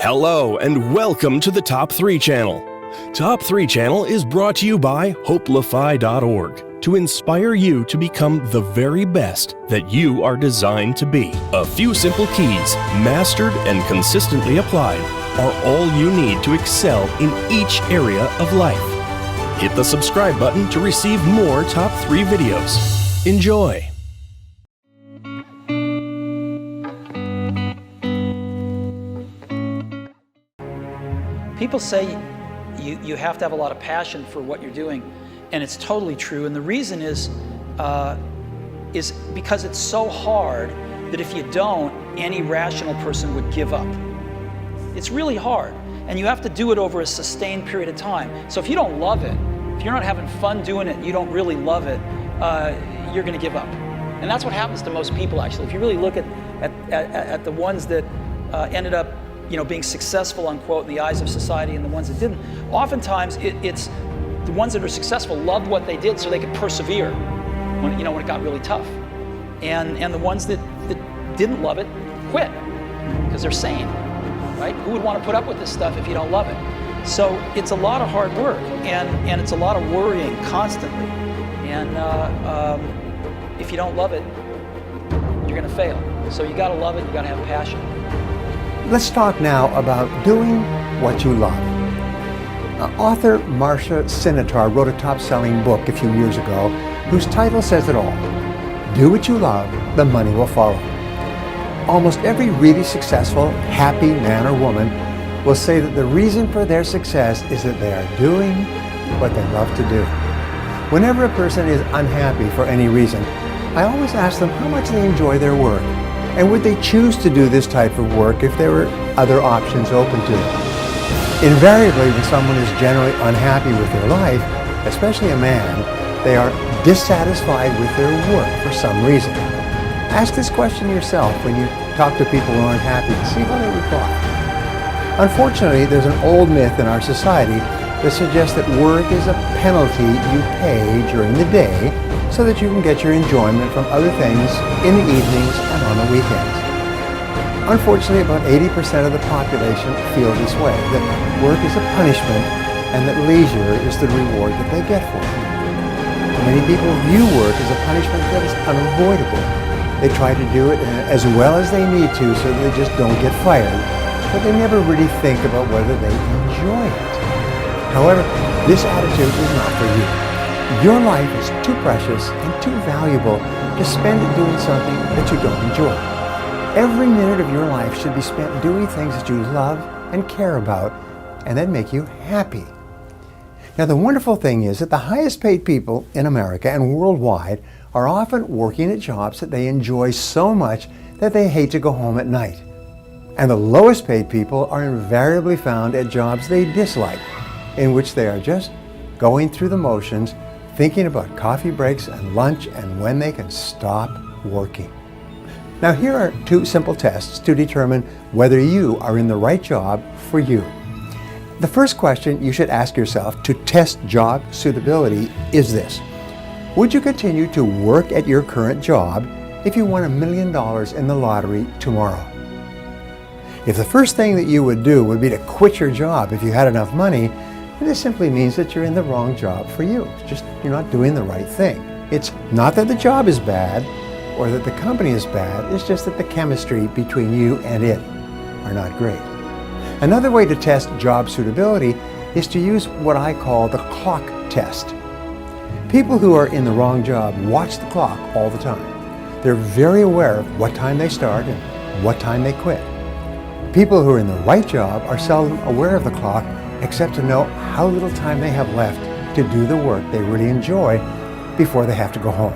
Hello and welcome to the Top 3 Channel. Top 3 Channel is brought to you by HopeLify.org to inspire you to become the very best that you are designed to be. A few simple keys, mastered and consistently applied, are all you need to excel in each area of life. Hit the subscribe button to receive more Top 3 videos. Enjoy! People say you have to have a lot of passion for what you're doing, and it's totally true. And the reason is because it's so hard that if you don't, any rational person would give up. It's really hard, and you have to do it over a sustained period of time. So if you don't love it, if you're not having fun doing it, you don't really love it, you're going to give up. And that's what happens to most people, actually. If you really look at the ones that ended up being successful, unquote, in the eyes of society, and the ones that didn't. Oftentimes, it's the ones that are successful loved what they did so they could persevere when it got really tough. And the ones that didn't love it quit because they're sane, right? Who would want to put up with this stuff if you don't love it? So it's a lot of hard work, and it's a lot of worrying constantly. And if you don't love it, you're going to fail. So you got to love it. You got to have passion. Let's talk now about doing what you love. Author Marcia Sinitar wrote a top-selling book a few years ago whose title says it all. Do what you love, the money will follow. Almost every really successful, happy man or woman will say that the reason for their success is that they are doing what they love to do. Whenever a person is unhappy for any reason, I always ask them how much they enjoy their work. And would they choose to do this type of work if there were other options open to them? Invariably, when someone is generally unhappy with their life, especially a man, they are dissatisfied with their work for some reason. Ask this question yourself when you talk to people who aren't happy and see how they reply. Unfortunately, there's an old myth in our society that suggests that work is a penalty you pay during the day so that you can get your enjoyment from other things in the evenings and on the weekends. Unfortunately, about 80% of the population feel this way, that work is a punishment and that leisure is the reward that they get for it. Many people view work as a punishment that is unavoidable. They try to do it as well as they need to so that they just don't get fired, but they never really think about whether they enjoy it. However, this attitude is not for you. Your life is too precious and too valuable to spend it doing something that you don't enjoy. Every minute of your life should be spent doing things that you love and care about and that make you happy. Now, the wonderful thing is that the highest paid people in America and worldwide are often working at jobs that they enjoy so much that they hate to go home at night. And the lowest paid people are invariably found at jobs they dislike, in which they are just going through the motions, thinking about coffee breaks and lunch and when they can stop working. Now, here are two simple tests to determine whether you are in the right job for you. The first question you should ask yourself to test job suitability is this: would you continue to work at your current job if you won $1 million in the lottery tomorrow? If the first thing that you would do would be to quit your job if you had enough money, this simply means that you're in the wrong job for you. It's just you're not doing the right thing. It's not that the job is bad or that the company is bad. It's just that the chemistry between you and it are not great. Another way to test job suitability is to use what I call the clock test. People who are in the wrong job watch the clock all the time. They're very aware of what time they start and what time they quit. People who are in the right job are seldom aware of the clock except to know how little time they have left to do the work they really enjoy before they have to go home.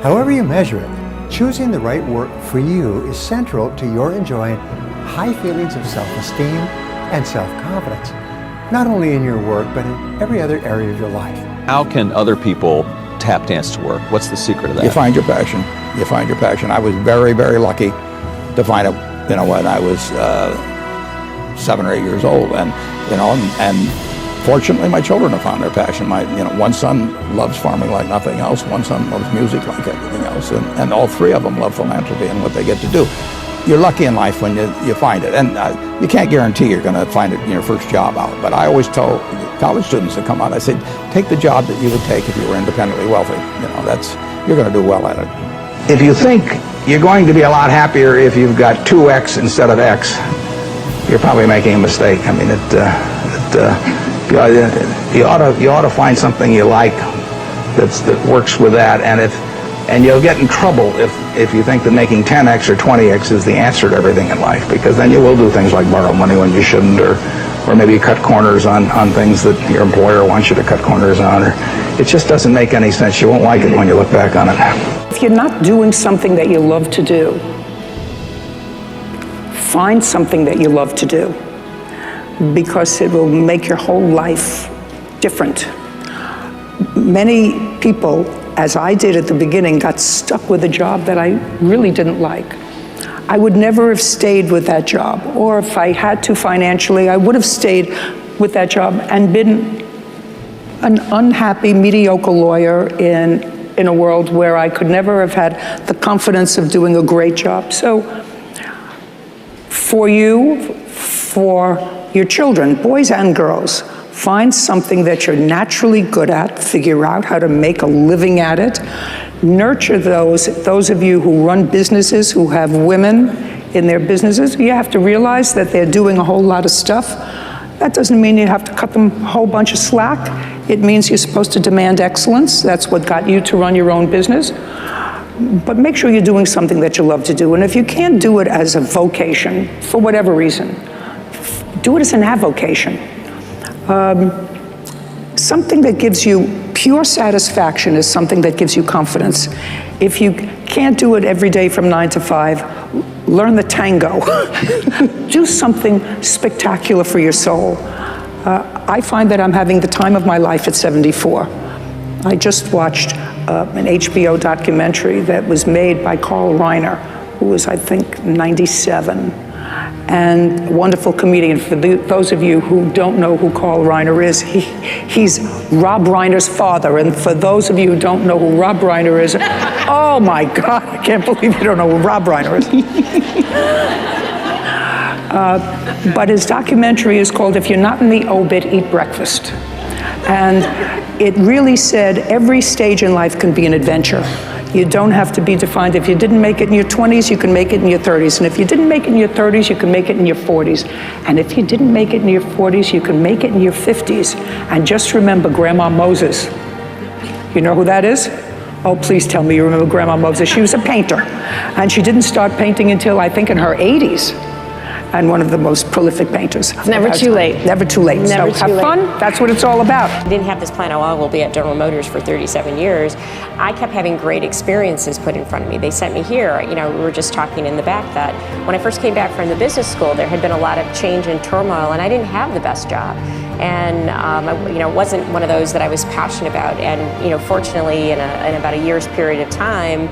However you measure it, choosing the right work for you is central to your enjoying high feelings of self-esteem and self-confidence, not only in your work, but in every other area of your life. How can other people tap dance to work? What's the secret of that? You find your passion. You find your passion. I was very, very lucky to find it, when I was 7 or 8 years old, and fortunately my children have found their passion. One son loves farming like nothing else. One son loves music like everything else, and all three of them love philanthropy and what they get to do. you're lucky in life when you find it. And you can't guarantee you're going to find it in your first job out. But I always tell college students that come out, I say, take the job that you would take if you were independently wealthy. You know, you're going to do well at it. If you think you're going to be a lot happier if you've got 2X instead of X, you're probably making a mistake. I mean, you ought to find something you like that works with that, and you'll get in trouble if you think that making 10X or 20X is the answer to everything in life, because then you will do things like borrow money when you shouldn't, or maybe cut corners on things that your employer wants you to cut corners on, or it just doesn't make any sense. You won't like it when you look back on it. If you're not doing something that you love to do, find something that you love to do, because it will make your whole life different. Many people, as I did at the beginning, got stuck with a job that I really didn't like. I would never have stayed with that job, or if I had to financially, I would have stayed with that job and been an unhappy, mediocre lawyer in a world where I could never have had the confidence of doing a great job. So for you, for your children, boys and girls, find something that you're naturally good at, figure out how to make a living at it, nurture those of you who run businesses, who have women in their businesses. You have to realize that they're doing a whole lot of stuff. That doesn't mean you have to cut them a whole bunch of slack. It means you're supposed to demand excellence. That's what got you to run your own business. But make sure you're doing something that you love to do. And if you can't do it as a vocation, for whatever reason, do it as an avocation. Something that gives you pure satisfaction is something that gives you confidence. If you can't do it every day from 9 to 5, learn the tango. Do something spectacular for your soul. I find that I'm having the time of my life at 74. I just watched an HBO documentary that was made by Carl Reiner, who was, I think, 97. And a wonderful comedian. For those of you who don't know who Carl Reiner is, he's Rob Reiner's father. And for those of you who don't know who Rob Reiner is, oh my God, I can't believe you don't know who Rob Reiner is. But his documentary is called If You're Not in the Obit, Eat Breakfast. And it really said every stage in life can be an adventure. You don't have to be defined. If you didn't make it in your 20s, you can make it in your 30s. And if you didn't make it in your 30s, you can make it in your 40s. And if you didn't make it in your 40s, you can make it in your 50s. And just remember Grandma Moses. You know who that is? Oh, please tell me you remember Grandma Moses. She was a painter. And she didn't start painting until, I think, in her 80s. And one of the most prolific painters. It's never too late. Never too late. Never So too have late. fun. That's what it's all about. I didn't have this plan, oh, I will be at General Motors for 37 years. I kept having great experiences put in front of me. They sent me here. You know, we were just talking in the back that when I first came back from the business school, there had been a lot of change and turmoil, and I didn't have the best job. And it wasn't one of those that I was passionate about. And fortunately, in about a year's period of time,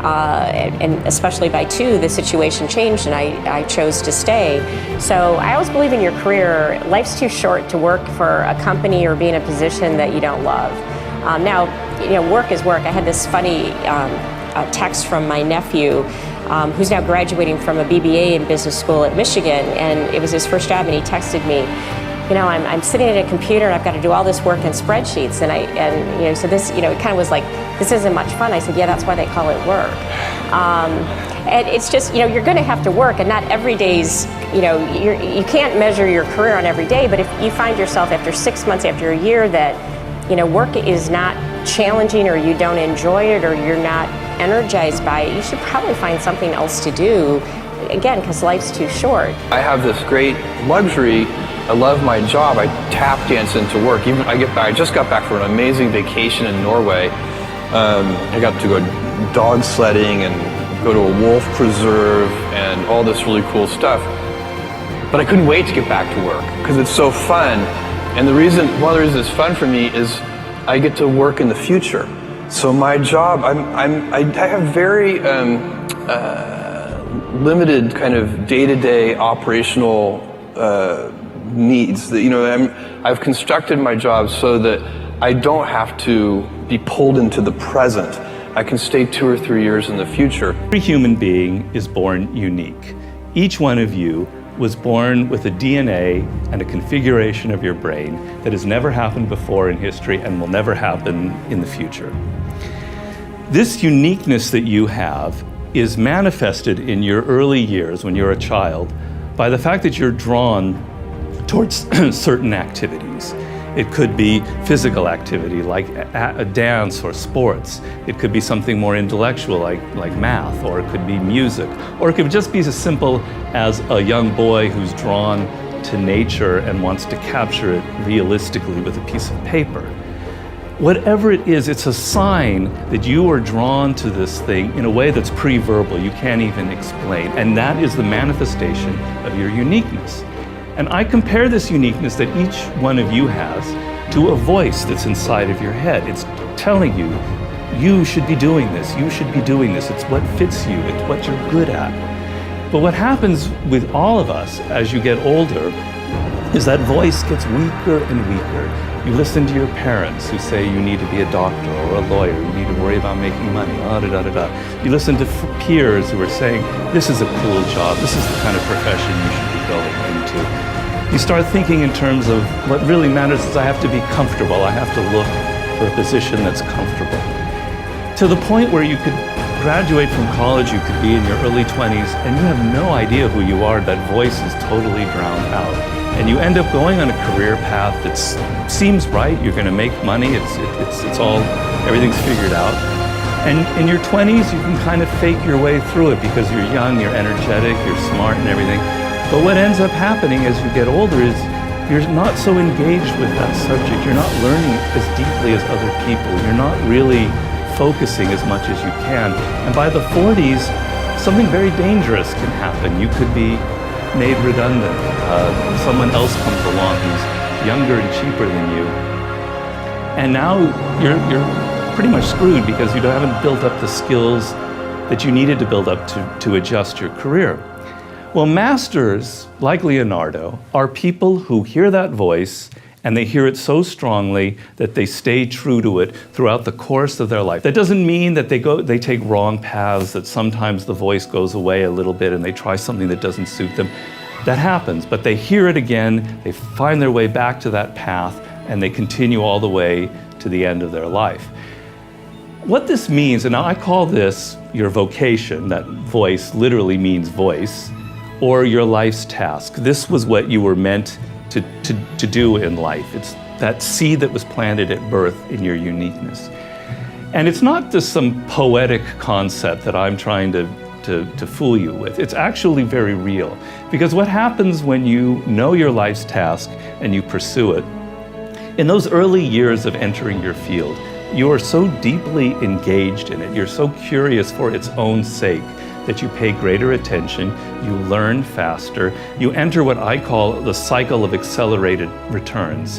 and especially by 2, the situation changed and I chose to stay. So I always believe in your career, life's too short to work for a company or be in a position that you don't love. Now, work is work. I had this funny text from my nephew, who's now graduating from a BBA in business school at Michigan, and it was his first job, and he texted me, I'm sitting at a computer and I've got to do all this work in spreadsheets, so this, it kind of was like, this isn't much fun. I said, yeah, that's why they call it work. And it's just, you're going to have to work, and not every day's, you can't measure your career on every day, but if you find yourself after 6 months, after a year that, work is not challenging, or you don't enjoy it, or you're not energized by it, you should probably find something else to do, again, because life's too short. I have this great luxury. I love my job. I tap dance into work. I just got back from an amazing vacation in Norway. I got to go dog sledding and go to a wolf preserve and all this really cool stuff. But I couldn't wait to get back to work because it's so fun. And one of the reasons it's fun for me is I get to work in the future. So my job, I have very limited kind of day-to-day operational needs. I've constructed my job so that I don't have to be pulled into the present. I can stay 2 or 3 years in the future. Every human being is born unique. Each one of you was born with a DNA and a configuration of your brain that has never happened before in history and will never happen in the future. This uniqueness that you have is manifested in your early years when you're a child by the fact that you're drawn towards certain activities. It could be physical activity like a dance or sports. It could be something more intellectual like math, or it could be music, or it could just be as simple as a young boy who's drawn to nature and wants to capture it realistically with a piece of paper. Whatever it is, it's a sign that you are drawn to this thing in a way that's pre-verbal, you can't even explain, and that is the manifestation of your uniqueness. And I compare this uniqueness that each one of you has to a voice that's inside of your head. It's telling you, you should be doing this, you should be doing this. It's what fits you, it's what you're good at. But what happens with all of us as you get older is that voice gets weaker and weaker. You listen to your parents who say you need to be a doctor or a lawyer, you need to worry about making money, You listen to peers who are saying, this is a cool job, this is the kind of profession you should be going into. You start thinking in terms of what really matters is I have to be comfortable, I have to look for a position that's comfortable. To the point where you could graduate from college, you could be in your early 20s, and you have no idea who you are, that voice is totally drowned out. And you end up going on a career path that seems right, you're gonna make money, it's all, everything's figured out. And in your 20s, you can kind of fake your way through it because you're young, you're energetic, you're smart and everything. But what ends up happening as you get older is you're not so engaged with that subject, you're not learning as deeply as other people, you're not really focusing as much as you can. And by the 40s, something very dangerous can happen. You could be made redundant. Someone else comes along who's younger and cheaper than you. And now you're pretty much screwed because you haven't built up the skills that you needed to build up to adjust your career. Well, masters, like Leonardo, are people who hear that voice and they hear it so strongly that they stay true to it throughout the course of their life. That doesn't mean that they take wrong paths, that sometimes the voice goes away a little bit and they try something that doesn't suit them. That happens, but they hear it again, they find their way back to that path, and they continue all the way to the end of their life. What this means, and now I call this your vocation, that voice literally means voice, or your life's task. This was what you were meant to do in life. It's that seed that was planted at birth in your uniqueness. And it's not just some poetic concept that I'm trying to fool you with. It's actually very real. Because what happens when you know your life's task and you pursue it, in those early years of entering your field, you are so deeply engaged in it, you're so curious for its own sake, that you pay greater attention, you learn faster, you enter what I call the cycle of accelerated returns.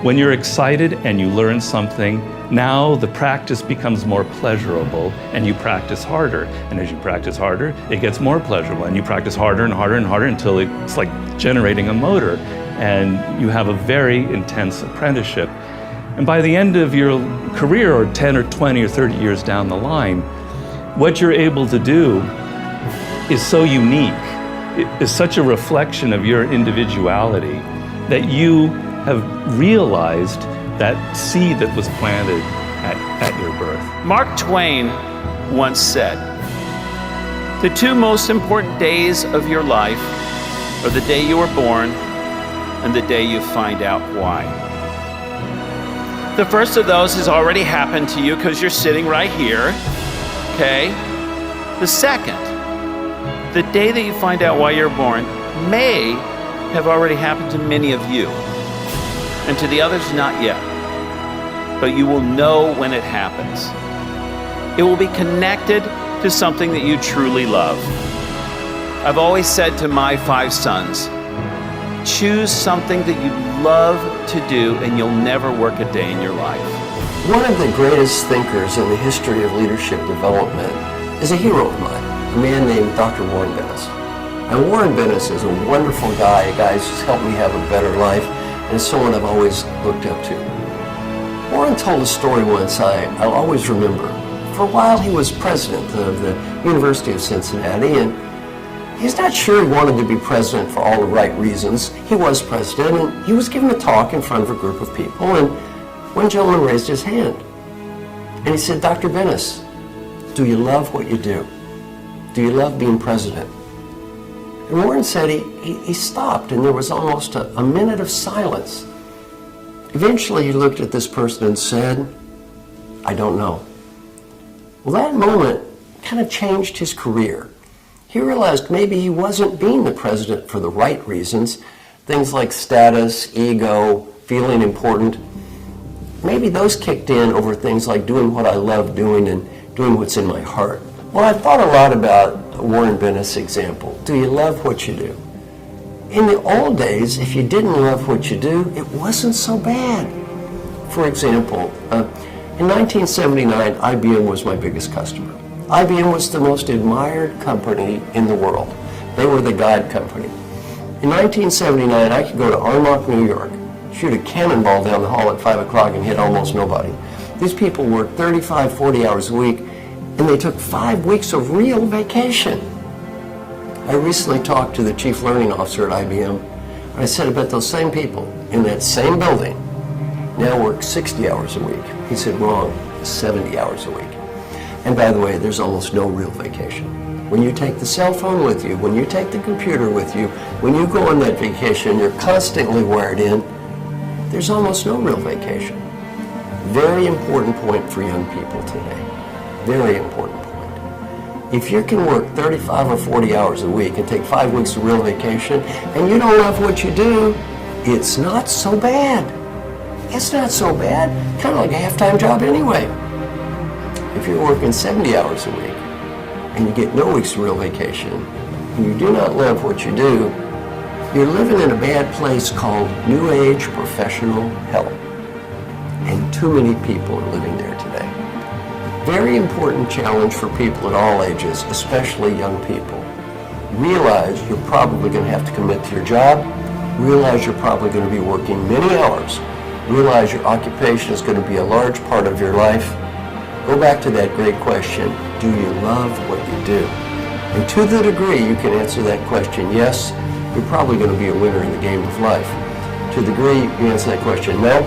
When you're excited and you learn something, now the practice becomes more pleasurable and you practice harder. And as you practice harder, it gets more pleasurable and you practice harder and harder and harder until it's like generating a motor and you have a very intense apprenticeship. And by the end of your career, or 10 or 20 or 30 years down the line, what you're able to do is so unique, it is such a reflection of your individuality that you have realized that seed that was planted at your birth. Mark Twain once said, "The two most important days of your life are the day you were born and the day you find out why." The first of those has already happened to you because you're sitting right here, okay? The second, the day that you find out why you're born, may have already happened to many of you, and to the others, not yet. But you will know when it happens. It will be connected to something that you truly love. I've always said to my 5 sons, choose something that you love to do and you'll never work a day in your life. One of the greatest thinkers in the history of leadership development is a hero of mine, a man named Dr. Warren Bennis. And Warren Bennis is a wonderful guy, a guy who's just helped me have a better life, and it's someone I've always looked up to. Warren told a story once I'll always remember. For a while, he was president of the University of Cincinnati, and he's not sure he wanted to be president for all the right reasons. He was president, and he was giving a talk in front of a group of people, and one gentleman raised his hand. And he said, Dr. Bennis, do you love what you do? Do you love being president? And Warren said he stopped, and there was almost a minute of silence. Eventually, he looked at this person and said, I don't know. Well, that moment kind of changed his career. He realized maybe he wasn't being the president for the right reasons, things like status, ego, feeling important. Maybe those kicked in over things like doing what I love doing and doing what's in my heart. Well, I thought a lot about Warren Bennis' example. Do you love what you do? In the old days, if you didn't love what you do, it wasn't so bad. For example, in 1979, IBM was my biggest customer. IBM was the most admired company in the world. They were the God company. In 1979, I could go to Armonk, New York, shoot a cannonball down the hall at 5 o'clock and hit almost nobody. These people worked 35, 40 hours a week, and they took 5 weeks of real vacation. I recently talked to the chief learning officer at IBM, and I said, I bet those same people in that same building now work 60 hours a week. He said, wrong, 70 hours a week. And by the way, there's almost no real vacation. When you take the cell phone with you, when you take the computer with you, when you go on that vacation, you're constantly wired in. There's almost no real vacation. Very important point for young people today. Very important point. If you can work 35 or 40 hours a week and take 5 weeks of real vacation, and you don't love what you do, it's not so bad. It's not so bad. Kind of like a half-time job anyway. If you're working 70 hours a week and you get no weeks of real vacation and you do not love what you do, you're living in a bad place called New Age professional hell. And too many people are living there today. Very important challenge for people at all ages, especially young people. Realize you're probably going to have to commit to your job. Realize you're probably going to be working many hours. Realize your occupation is going to be a large part of your life. Go back to that great question, do you love what you do? And to the degree you can answer that question, yes, you're probably going to be a winner in the game of life. To the degree you answer that question, no,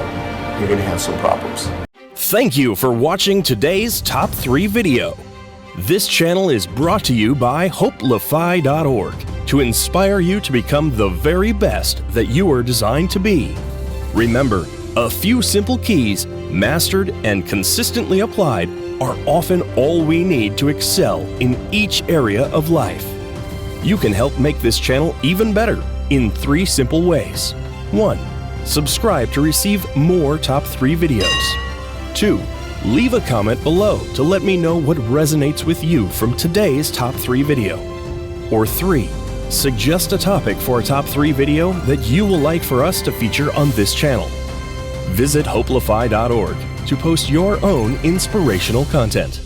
you're going to have some problems. Thank you for watching today's Top 3 video. This channel is brought to you by HopeLify.org to inspire you to become the very best that you are designed to be. Remember, a few simple keys, mastered and consistently applied, are often all we need to excel in each area of life. You can help make this channel even better in 3 simple ways. 1. Subscribe to receive more Top 3 videos. 2. Leave a comment below to let me know what resonates with you from today's Top 3 video. Or 3. Suggest a topic for a Top 3 video that you will like for us to feature on this channel. Visit HopeLify.org to post your own inspirational content.